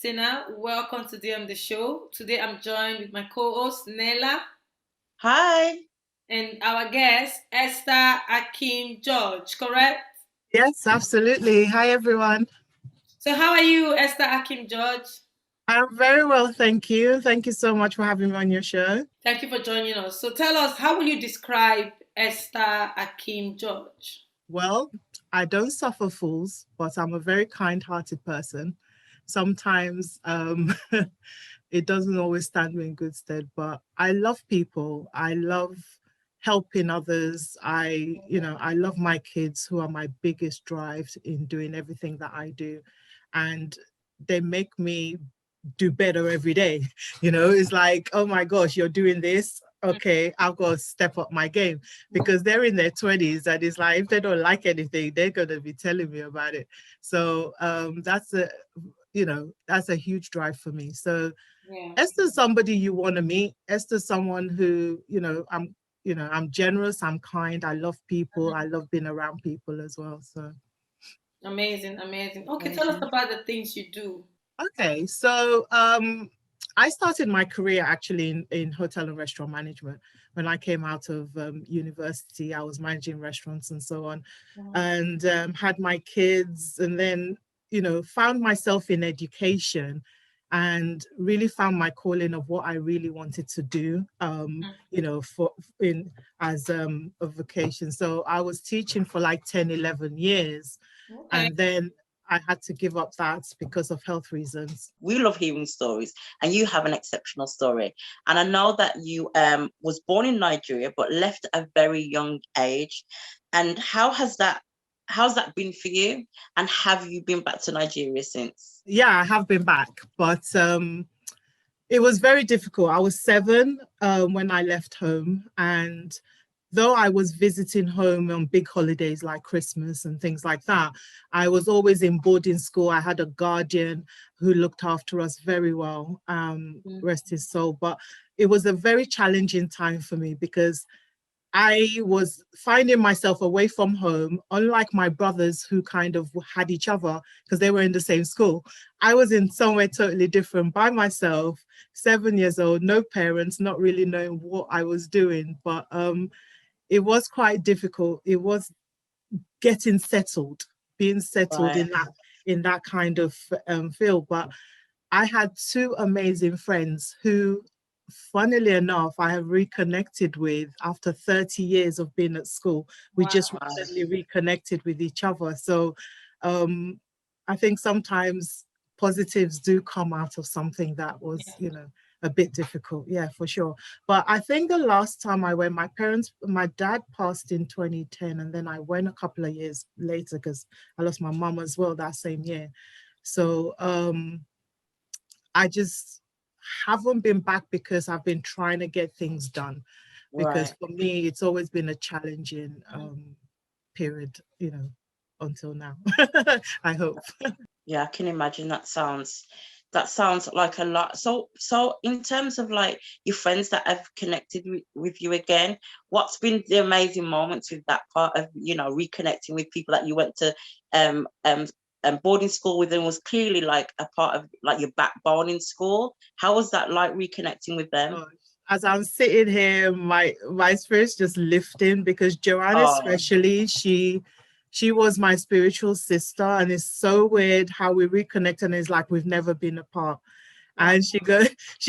listener. Welcome to DMD show. Today I'm joined with my co-host Nella Hi. and our guest Esther Akim George, correct? Yes, absolutely. Hi, everyone. So how are you, Esther Akim George? I'm very well, thank you. Thank you so much for having me on your show. Thank you for joining us. So tell us, how will you describe Esther Akim George? Well, I don't suffer fools, but I'm a very kind-hearted person. Sometimes it doesn't always stand me in good stead, but I love people. I love helping others. I love my kids who are my biggest drive in doing everything that I do. And they make me do better every day. It's like, oh my gosh, you're doing this. Okay, I've got to step up my game because they're in their 20s and it's like if they don't like anything, they're gonna be telling me about it. So that's a huge drive for me. So Yeah. Esther's somebody you want to meet. Esther's someone who, I'm generous, I'm kind, I love people, I love being around people as well. So Amazing, amazing. Okay, tell us Amazing. about the things you do. okay, so I started my career actually in hotel and restaurant management. When I came out of university, I was managing restaurants and so on, and had my kids, and then found myself in education, and really found my calling of what I really wanted to do. For in as a vocation. So I was teaching for like 10, 11 years, Okay. and then I had to give up that because of health reasons. We love hearing stories, and you have an exceptional story. And I know that you was born in Nigeria but left at a very young age. And how's that been for you? And have you been back to Nigeria since? Yeah, I have been back, but it was very difficult. I was 7 when I left home, and though I was visiting home on big holidays like Christmas and things like that, I was always in boarding school. I had a guardian who looked after us very well, rest his soul. But it was a very challenging time for me because I was finding myself away from home, unlike my brothers who kind of had each other because they were in the same school. I was in somewhere totally different by myself, 7 years old, no parents, not really knowing what I was doing. But it was quite difficult. It was getting settled, being settled Right. in that kind of field. But I had 2 amazing friends who, funnily enough, I have reconnected with after 30 years of being at school. We just Wow. recently reconnected with each other. So I think sometimes positives do come out of something that was, a bit difficult. Yeah, for sure. But I think the last time I went, my dad passed in 2010, and then I went a couple of years later because I lost my mum as well that same year. So I just haven't been back because I've been trying to get things done. Because Right. for me, it's always been a challenging period, until now. I hope. Yeah, I can imagine that sounds like a lot. So in terms of like your friends that have connected with you again, what's been the amazing moments with that part of, reconnecting with people that you went to um um boarding school with and was clearly like a part of like your backbone in school? How was that like reconnecting with them? Gosh. As I'm sitting here, my spirit's just lifting because Joanne, Oh, especially, she was my spiritual sister, and it's so weird how we reconnect, and it's like we've never been apart. And she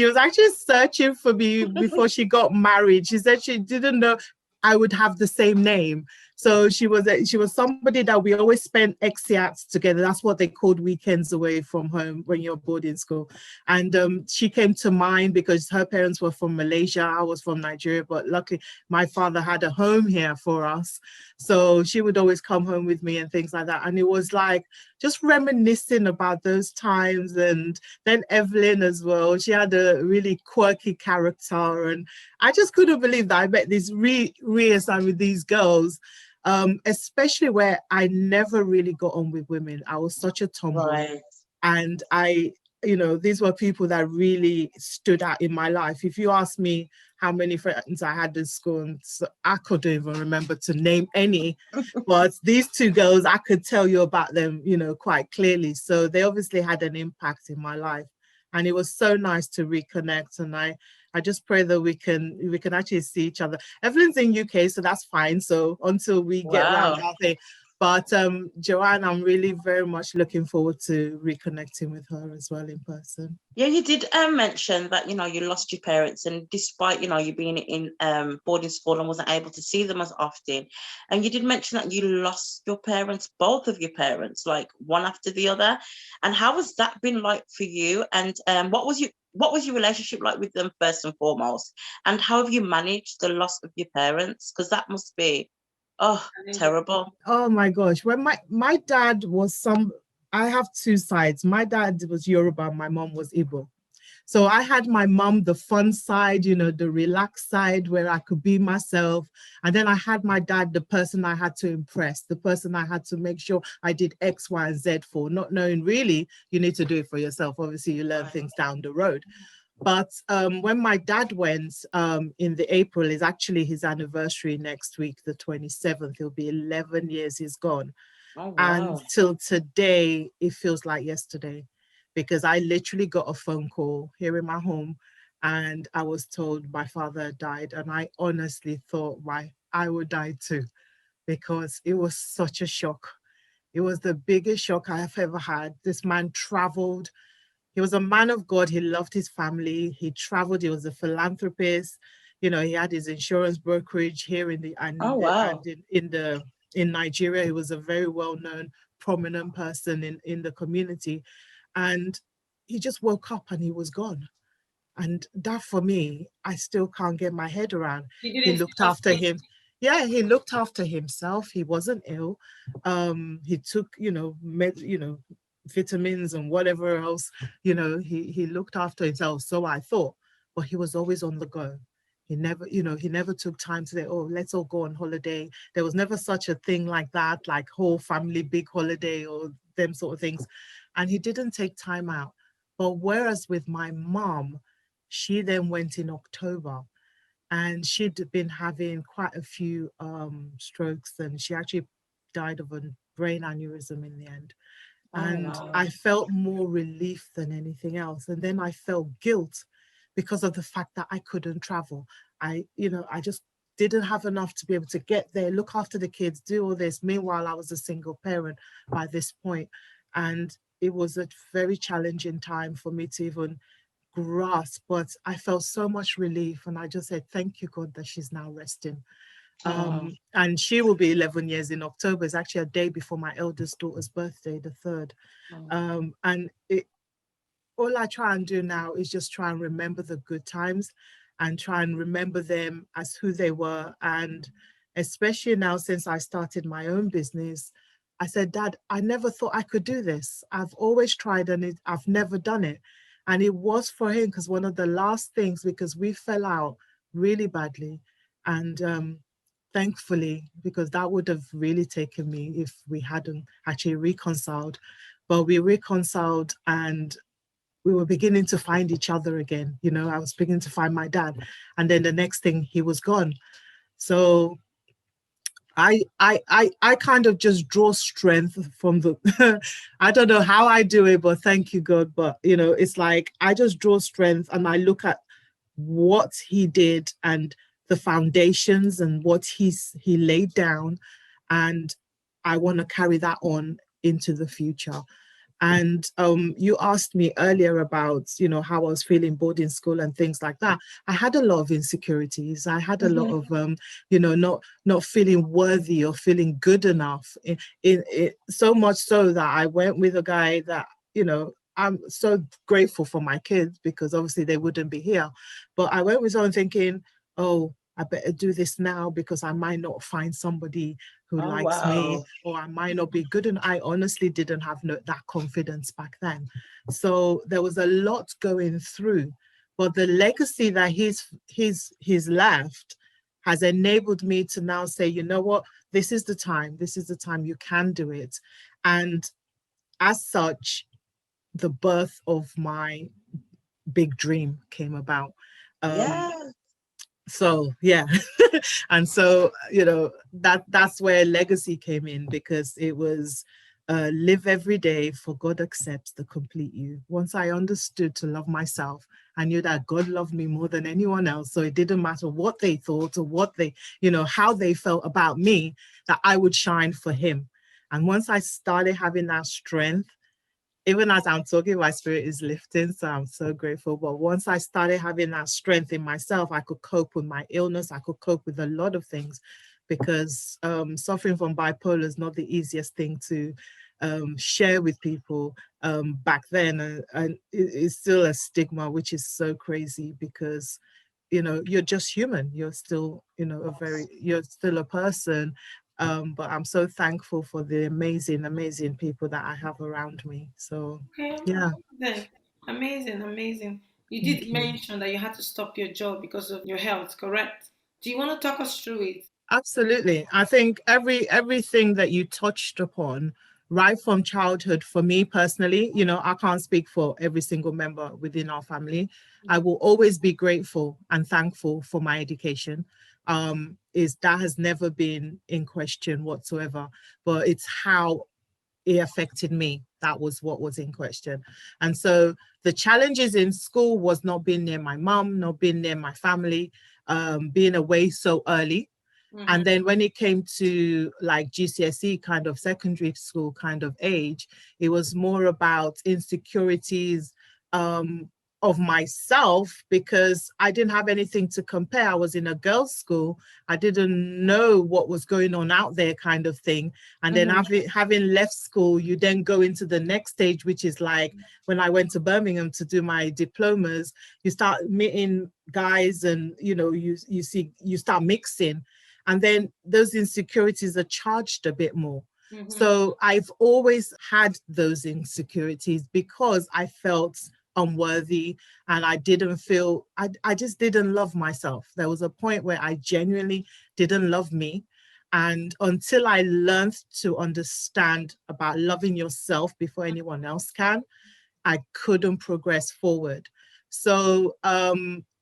was actually searching for me before she got married. She said she didn't know I would have the same name. So she was somebody that we always spent exeats together. That's what they called weekends away from home when you're boarding school. And she came to mind because her parents were from Malaysia. I was from Nigeria, but luckily my father had a home here for us. So she would always come home with me and things like that. And it was like just reminiscing about those times. And then Evelyn as well. She had a really quirky character, and I just couldn't believe that I met this reassigned with these girls, especially where I never really got on with women. I was such a tomboy, right. and these were people that really stood out in my life. If you ask me how many friends I had in school, and so I couldn't even remember to name any. But these two girls, I could tell you about them, you know, quite clearly. So they obviously had an impact in my life, and it was so nice to reconnect. And I just pray that we can actually see each other. Evelyn's in UK, so that's fine. So until we get round Wow. out there. But Joanne, I'm really very much looking forward to reconnecting with her as well in person. Yeah, you did mention that, you know, you lost your parents, and despite, you know, you being in boarding school and wasn't able to see them as often. And you did mention that you lost your parents, both of your parents, like one after the other. And how has that been like for you? And what was your relationship like with them first and foremost? And how have you managed the loss of your parents? Because that must be, oh, terrible. Oh my gosh. When my dad was I have two sides. My dad was Yoruba, my mom was Igbo. So I had my mom, the fun side, you know, the relaxed side where I could be myself. And then I had my dad, the person I had to impress, the person I had to make sure I did X, Y, and Z for, not knowing really you need to do it for yourself. Obviously, you learn things down the road. But when my dad went in the April, is actually his anniversary next week, the 27th. It'll be 11 years he's gone. Oh, And wow. till today, it feels like yesterday, because I literally got a phone call here in my home and I was told my father died. And I honestly thought I would die too, because it was such a shock. It was the biggest shock I have ever had. This man traveled. He was a man of God. He loved his family. He traveled. He was a philanthropist. You know, he had his insurance brokerage here in the Oh, wow. in Nigeria. He was a very well-known, prominent person in the community. And he just woke up and he was gone. And that for me, I still can't get my head around. He He didn't looked see us after him. Yeah, he looked after himself. He wasn't ill. He took, vitamins and whatever else, he looked after himself. So I thought, but he was always on the go. He never took time to say, oh, let's all go on holiday. There was never such a thing like that, like whole family big holiday or them sort of things. And he didn't take time out. But whereas with my mom, she then went in October, and she'd been having quite a few strokes, and she actually died of a brain aneurysm in the end. Oh, And wow. I felt more relief than anything else. And then I felt guilt because of the fact that I couldn't travel. I just didn't have enough to be able to get there, look after the kids, do all this. Meanwhile, I was a single parent by this point. And it was a very challenging time for me to even grasp, but I felt so much relief. And I just said, thank you, God, that she's now resting. Oh, And she will be 11 years in October. It's actually a day before my eldest daughter's birthday, the 3rd. oh. And all I try and do now is just try and remember the good times and try and remember them as who they were. And especially now, since I started my own business, I said, Dad, I never thought I could do this. I've always tried and I've never done it. And it was for him, because one of the last things, because we fell out really badly. And thankfully, because that would have really taken me if we hadn't actually reconciled. But we reconciled and we were beginning to find each other again. I was beginning to find my dad. And then the next thing, he was gone. So I kind of just draw strength from the I don't know how I do it, but thank you, God. But it's like I just draw strength and I look at what he did and the foundations and what he laid down, and I want to carry that on into the future. And you asked me earlier about, how I was feeling boarding school and things like that. I had a lot of insecurities. I had a lot of, not feeling worthy or feeling good enough. So much so that I went with a guy that, I'm so grateful for my kids, because obviously they wouldn't be here. But I went with someone thinking, oh, I better do this now because I might not find somebody who Oh, likes me, wow. or I might not be good. And I honestly didn't have that confidence back then. So there was a lot going through, but the legacy that he's left has enabled me to now say, you know what, this is the time you can do it. And as such, the birth of my big dream came about. Yeah. So yeah. And so, that's where legacy came in, because it was live every day, for God accepts the complete you. Once I understood to love myself, I knew that God loved me more than anyone else. So it didn't matter what they thought or what they, how they felt about me, that I would shine for him. And once I started having that strength, even as I'm talking, my spirit is lifting. So I'm so grateful. But once I started having that strength in myself, I could cope with my illness. I could cope with a lot of things, because suffering from bipolar is not the easiest thing to share with people back then. And it's still a stigma, which is so crazy, because you're just human. You're still, you're still a person. But I'm so thankful for the amazing, amazing people that I have around me. So Okay, yeah, amazing, amazing, amazing. You thank did you. mention that you had to stop your job because of your health, correct? Do you want to talk us through it? Absolutely. I think everything that you touched upon, right from childhood, for me personally, I can't speak for every single member within our family. I will always be grateful and thankful for my education. Is that has never been in question whatsoever, but it's how it affected me. That was what was in question. And so the challenges in school was not being near my mom, not being near my family, being away so early. Mm-hmm. And then when it came to like GCSE kind of secondary school kind of age, it was more about insecurities of myself, because I didn't have anything to compare. I was in a girls' school. I didn't know what was going on out there, kind of thing. And then having left school, you then go into the next stage, which is like when I went to Birmingham to do my diplomas, you start meeting guys, and you start mixing, and then those insecurities are charged a bit more. Mm-hmm. So I've always had those insecurities because I felt unworthy, and I didn't feel, I just didn't love myself. There was a point where I genuinely didn't love me. And until I learned to understand about loving yourself before anyone else can, I couldn't progress forward. So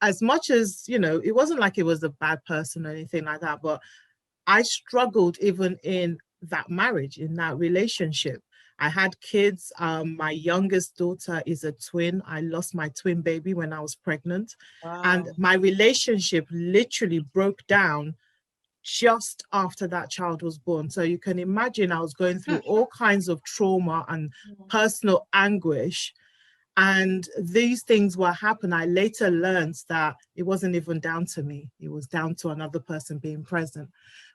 as much as, it wasn't like it was a bad person or anything like that, but I struggled even in that marriage, in that relationship. I had kids. My youngest daughter is a twin. I lost my twin baby when I was pregnant. And Wow. my relationship literally broke down just after that child was born. So you can imagine I was going through all kinds of trauma and personal anguish, and these things were happening. I later learned that it wasn't even down to me. It was down to another person being present,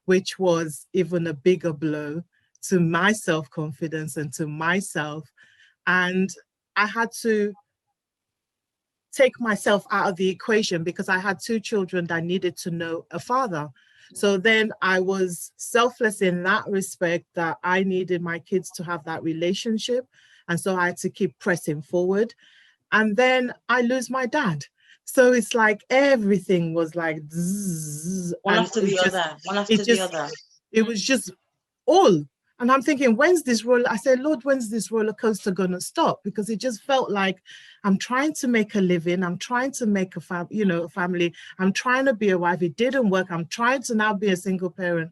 which was even a bigger blow to my self-confidence and to myself. And I had to take myself out of the equation, because I had two children that needed to know a father. So then I was selfless in that respect, that I needed my kids to have that relationship. And so I had to keep pressing forward. And then I lose my dad. So it's like everything was like zzz, One and after the other. One it after the just other. it was just all. And I'm thinking, when's this roller? I said, Lord, when's this roller coaster gonna stop? Because it just felt like I'm trying to make a living. I'm trying to make a family. I'm trying to be a wife. It didn't work. I'm trying to now be a single parent,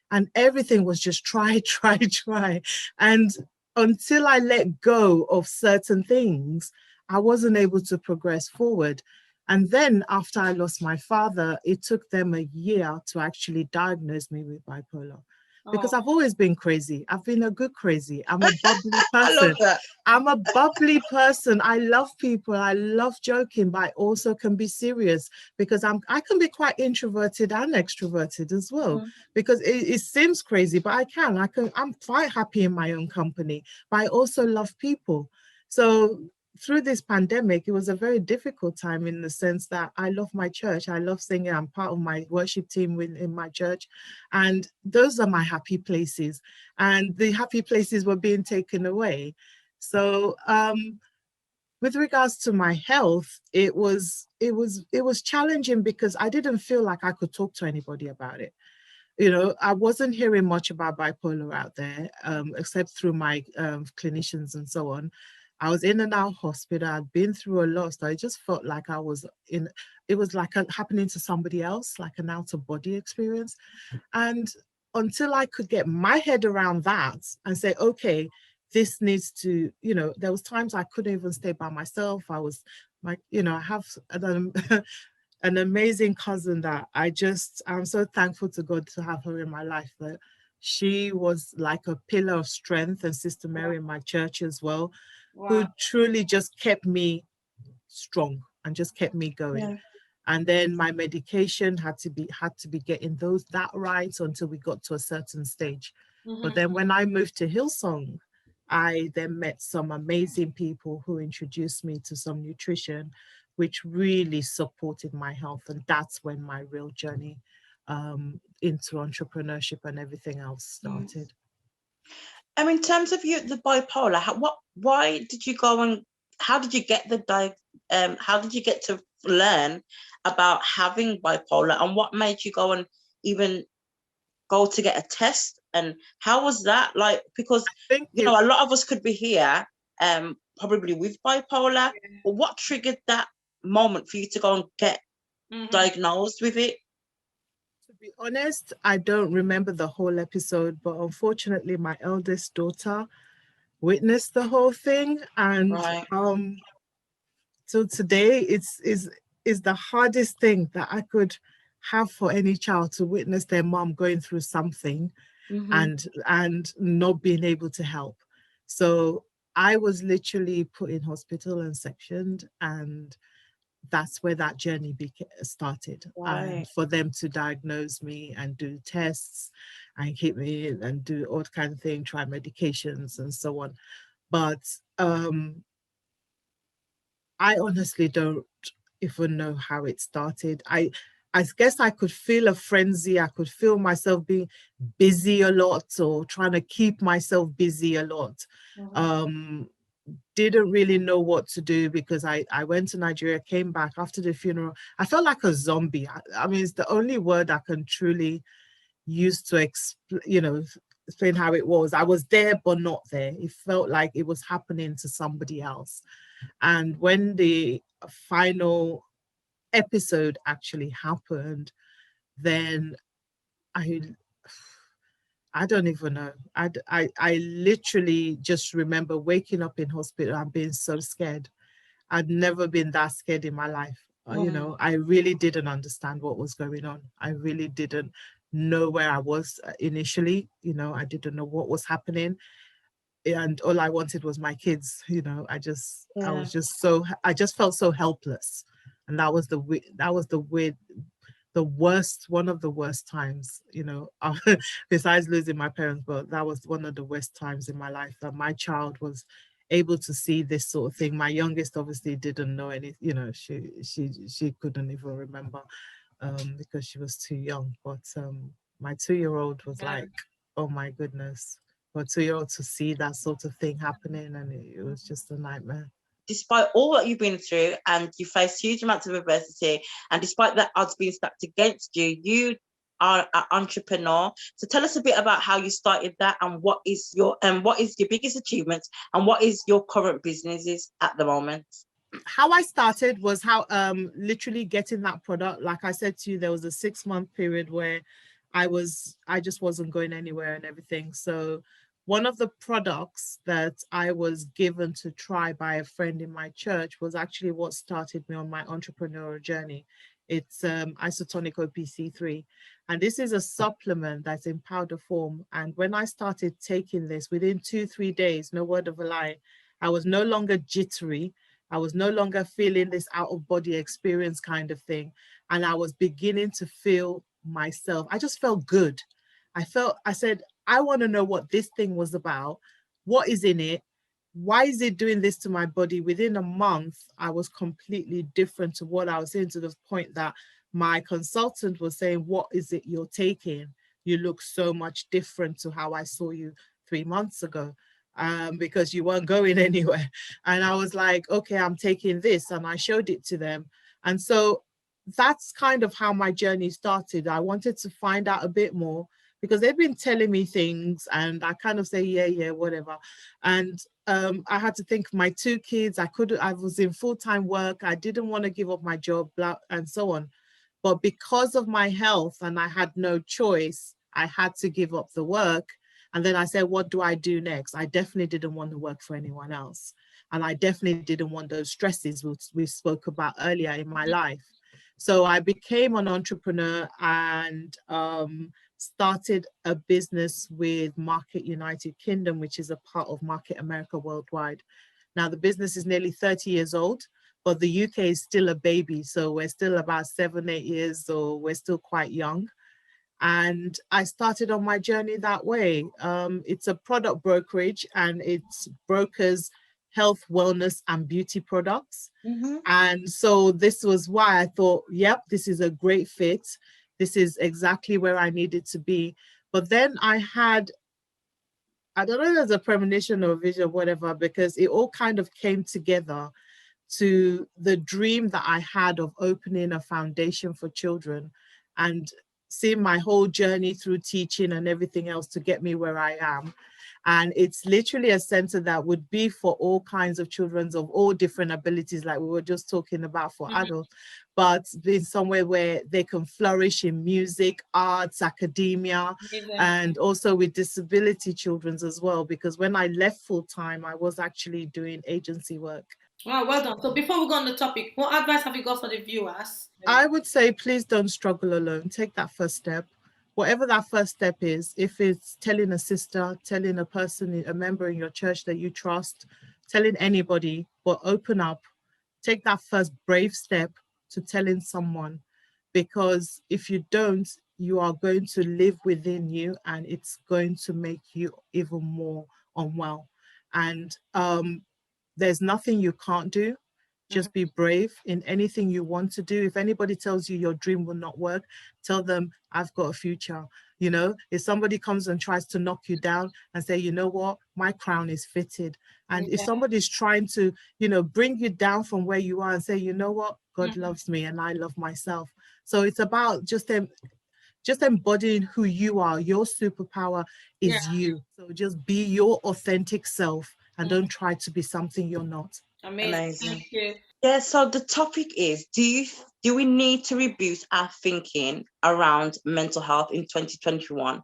and everything was just try, try, try. And until I let go of certain things, I wasn't able to progress forward. And then after I lost my father, it took them a year to actually diagnose me with bipolar, because Oh, I've always been crazy. I've been a good crazy. I'm a bubbly I love person. that. I'm a bubbly person. I love people. I love joking, but I also can be serious, because I can be quite introverted and extroverted as well. Because it seems crazy, but I'm quite happy in my own company, but I also love people. So through this pandemic, it was a very difficult time, in the sense that I love my church. I love singing. I'm part of my worship team in my church. And those are my happy places. And the happy places were being taken away. So with regards to my health, it was challenging, because I didn't feel like I could talk to anybody about it. I wasn't hearing much about bipolar out there, except through my clinicians and so on. I was in and out of hospital. I'd been through a lot. So I just felt like I was in, it was like happening to somebody else, like an out of body experience. And until I could get my head around that and say, okay, this needs to, there was times I couldn't even stay by myself. I was like, I have an amazing cousin that I'm so thankful to God to have her in my life. That she was like a pillar of strength, and Sister Mary in my church as well, who truly just kept me strong and just kept me going. Yeah. And then my medication had to be getting that right until we got to a certain stage. But then when I moved to Hillsong, I then met some amazing people who introduced me to some nutrition, which really supported my health. And that's when my real journey into entrepreneurship and everything else started. In terms of the bipolar, why did you go and how did you get how did you get to learn about having bipolar, and what made you go and even go to get a test, and how was that like? Because a lot of us could be here probably with bipolar, but what triggered that moment for you to go and get diagnosed with it? To be honest, I don't remember the whole episode, but unfortunately my eldest daughter witnessed the whole thing, and so today is the hardest thing that I could have for any child, to witness their mom going through something and not being able to help. So I was literally put in hospital and sectioned, and that's where that journey started. And for them to diagnose me and do tests and keep me in and do all kind of thing, try medications and so on. But I honestly don't even know how it started. I guess I could feel a frenzy. I could feel myself being busy a lot, or trying to keep myself busy a lot. Didn't really know what to do, because I went to Nigeria, came back after the funeral. I felt like a zombie. I mean, it's the only word I can truly use to explain how it was. I was there, but not there. It felt like it was happening to somebody else. And when the final episode actually happened, then I don't even know. I literally just remember waking up in hospital and being so scared. I'd never been that scared in my life. I really didn't understand what was going on. I really didn't know where I was initially. I didn't know what was happening. And all I wanted was my kids. I just felt so helpless. And that was the one of the worst times, besides losing my parents, but that was one of the worst times in my life, that my child was able to see this sort of thing. My youngest obviously didn't know any, she couldn't even remember because she was too young. But my 2-year-old was like, oh my goodness, for a 2-year-old to see that sort of thing happening, and it was just a nightmare. Despite all that you've been through, and you faced huge amounts of adversity, and despite that odds being stacked against you, you are an entrepreneur. So tell us a bit about how you started that, and what is your biggest achievements, and what is your current businesses at the moment? How I started was how literally getting that product. Like I said to you, there was a 6-month period where I just wasn't going anywhere and everything. So one of the products that I was given to try by a friend in my church was actually what started me on my entrepreneurial journey. It's isotonic OPC3. And this is a supplement that's in powder form. And when I started taking this, within 2-3 days, no word of a lie, I was no longer jittery. I was no longer feeling this out of body experience kind of thing. And I was beginning to feel myself. I just felt good. I said, I want to know what this thing was about. What is in it? Why is it doing this to my body? Within a month, I was completely different to what I was in, to the point that my consultant was saying, what is it you're taking? You look so much different to how I saw you 3 months ago. Because you weren't going anywhere. And I was like, okay, I'm taking this. And I showed it to them. And so that's kind of how my journey started. I wanted to find out a bit more, because they've been telling me things and I kind of say, yeah, whatever. And I had to think my 2 kids, I was in full-time work. I didn't want to give up my job, blah, and so on. But because of my health and I had no choice, I had to give up the work. And then I said, what do I do next? I definitely didn't want to work for anyone else. And I definitely didn't want those stresses we spoke about earlier in my life. So I became an entrepreneur and started a business with Market United Kingdom, which is a part of Market America Worldwide. Now, the business is nearly 30 years old, but the UK is still a baby. So we're still about 7, 8 years, or we're still quite young. And I started on my journey that way. It's a product brokerage and it's brokers health, wellness, and beauty products. Mm-hmm. And so this was why I thought, yep, this is a great fit. This is exactly where I needed to be. But then I don't know if there's a premonition or a vision or whatever, because it all kind of came together to the dream that I had of opening a foundation for children and seeing my whole journey through teaching and everything else to get me where I am. And it's literally a center that would be for all kinds of children of all different abilities, like we were just talking about for adults, but in somewhere where they can flourish in music, arts, academia, and also with disability children as well. Because when I left full time, I was actually doing agency work. Wow, well done. So before we go on the topic, what advice have you got for the viewers? I would say, please don't struggle alone. Take that first step. Whatever that first step is, if it's telling a sister, telling a person, a member in your church that you trust, telling anybody, but open up. Take that first brave step to telling someone, because if you don't, you are going to live within you and it's going to make you even more unwell. And there's nothing you can't do. Just be brave in anything you want to do. If anybody tells you your dream will not work, tell them, I've got a future. You know, if somebody comes and tries to knock you down and say, you know what, my crown is fitted. And if somebody's trying to, you know, bring you down from where you are and say, you know what, God loves me and I love myself. So it's about just embodying who you are. Your superpower is you. So just be your authentic self and don't try to be something you're not. Amazing. Thank you. Yeah, so the topic is, do we need to reboot our thinking around mental health in 2021?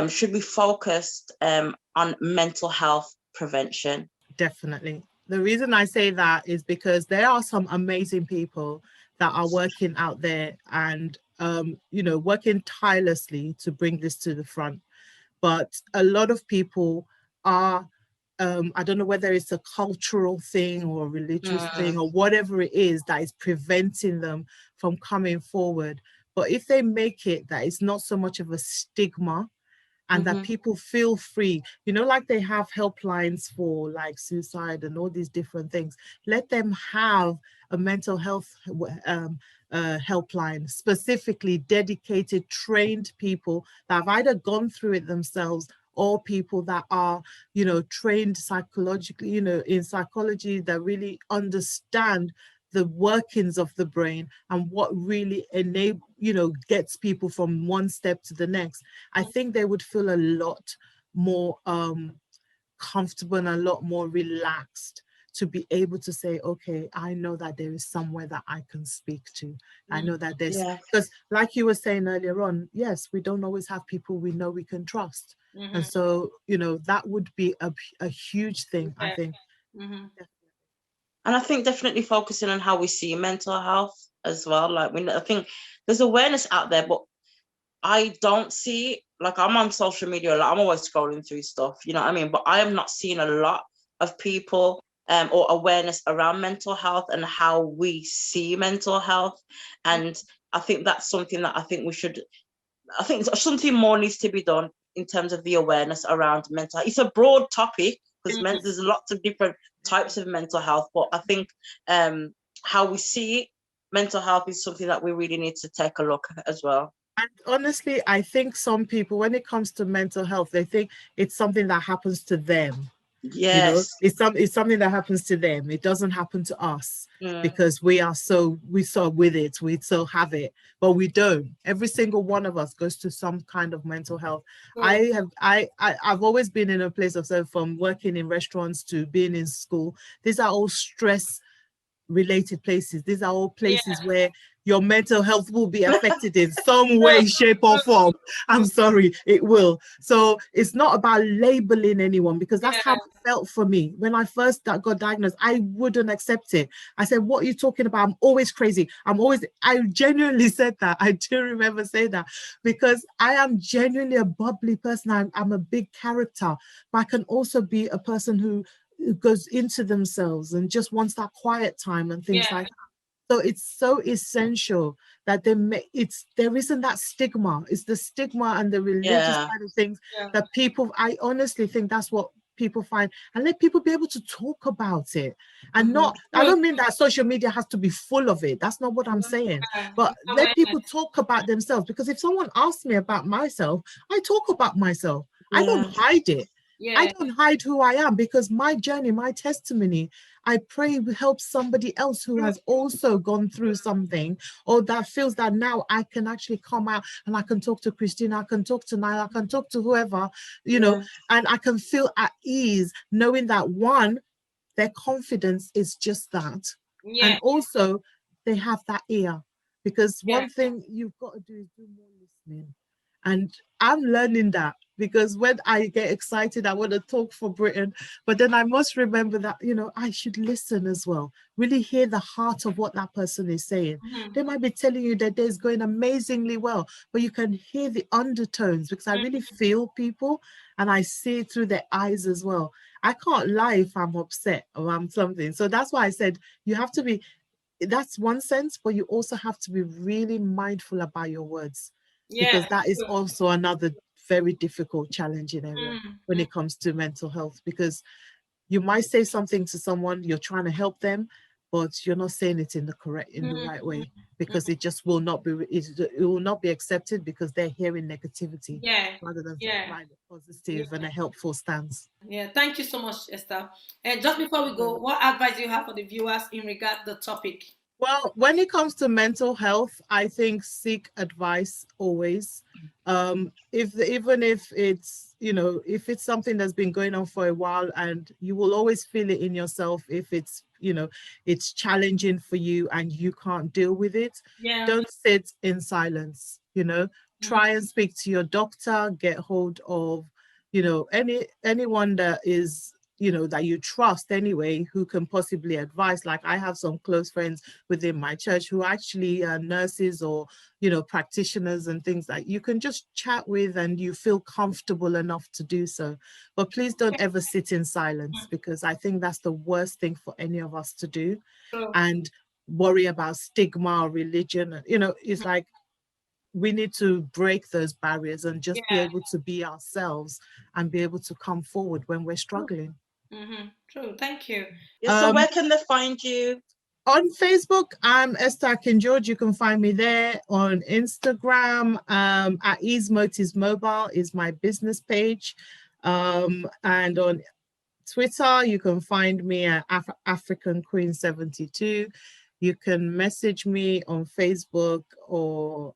Should we focus on mental health prevention? Definitely. The reason I say that is because there are some amazing people that are working out there and you know, working tirelessly to bring this to the front. But a lot of people are I don't know whether it's a cultural thing or a religious thing or whatever it is that is preventing them from coming forward. But if they make it that it's not so much of a stigma and that people feel free, you know, like they have helplines for like suicide and all these different things, let them have a mental health helpline, specifically dedicated, trained people that have either gone through it themselves or people that are, you know, trained psychologically, you know, in psychology, that really understand the workings of the brain and what really gets people from one step to the next. I think they would feel a lot more comfortable and a lot more relaxed to be able to say, okay, I know that there is somewhere that I can speak to. I know that there's, because like you were saying earlier on, yes, we don't always have people we know we can trust. And so, you know, that would be a huge thing, I think. And I think definitely focusing on how we see mental health as well. Like, I think there's awareness out there, but I don't see, like, I'm on social media, like, I'm always scrolling through stuff, you know what I mean? But I am not seeing a lot of people or awareness around mental health and how we see mental health. And I think that's something that I think something more needs to be done in terms of the awareness around mental health. It's a broad topic because there's lots of different types of mental health, but I think how we see mental health is something that we really need to take a look at as well. And honestly, I think some people, when it comes to mental health, they think it's something that happens to them. Yes. It's something that happens to them. It doesn't happen to us Mm. because we so with it, we so have it, but we don't. Every single one of us goes to some kind of mental health. I've always been in a place of, so from working in restaurants to being in school, these are all stress related places. These are all places where your mental health will be affected in some way, shape, or form. I'm sorry, it will. So it's not about labeling anyone, because that's how it felt for me. When I first got diagnosed, I wouldn't accept it. I said, what are you talking about? I'm always crazy. I genuinely said that. I do remember saying that, because I am genuinely a bubbly person. I'm a big character, but I can also be a person who goes into themselves and just wants that quiet time and things like that. So it's so essential that there isn't that stigma. It's the stigma and the religious side of things that people, I honestly think that's what people find, and let people be able to talk about it. And not, I don't mean that social media has to be full of it. That's not what I'm saying. But let people talk about themselves, because if someone asks me about myself, I talk about myself. I don't hide it. I don't hide who I am, because my journey, my testimony, I pray will help somebody else who has also gone through something, or that feels that now I can actually come out and I can talk to Christina, I can talk to Nyla, I can talk to whoever, and I can feel at ease knowing that, one, their confidence is just that. And also they have that ear, because one thing you've got to do is do more listening. And I'm learning that, because when I get excited, I want to talk for Britain, but then I must remember that, I should listen as well, really hear the heart of what that person is saying. They might be telling you that day is going amazingly well, but you can hear the undertones, because I really feel people and I see it through their eyes as well. I can't lie if I'm upset or I'm something. So that's why I said you have to be, that's one sense, but you also have to be really mindful about your words, because that is also another very difficult, challenging area when it comes to mental health, because you might say something to someone, you're trying to help them, but you're not saying it in the right way, because it just will not be, it will not be accepted, because they're hearing negativity rather than find a positive and a helpful stance. Thank you so much, Esther. And just before we go, what advice do you have for the viewers in regard to the topic? Well, when it comes to mental health, I think seek advice always. Even if it's, if it's something that's been going on for a while, and you will always feel it in yourself, if it's, it's challenging for you and you can't deal with it, don't sit in silence, try and speak to your doctor, get hold of, anyone that is, that you trust anyway, who can possibly advise. Like, I have some close friends within my church who actually are nurses or, practitioners and things that you can just chat with and you feel comfortable enough to do so. But please don't ever sit in silence, because I think that's the worst thing for any of us to do. And worry about stigma or religion. It's like, we need to break those barriers and just be able to be ourselves and be able to come forward when we're struggling. True. Thank you. So where can they find you? On Facebook, I'm Esther George. You can find me there. On Instagram, at Ease Motives Mobile is my business page. And on Twitter, you can find me at African Queen 72. You can message me on Facebook, or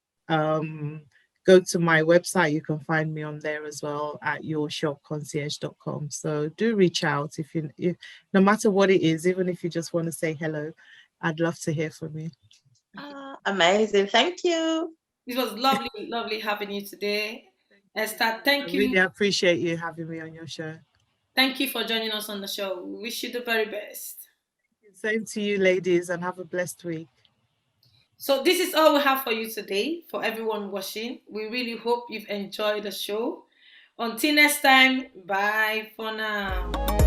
go to my website. You can find me on there as well, at yourshopconcierge.com. So do reach out if no matter what it is, even if you just want to say hello, I'd love to hear from you. Amazing. Thank you. It was lovely, lovely having you today. Esther, thank you. I really appreciate you having me on your show. Thank you for joining us on the show. We wish you the very best. Same to you, ladies, and have a blessed week. So this is all we have for you today. For everyone watching, we really hope you've enjoyed the show. Until next time, bye for now.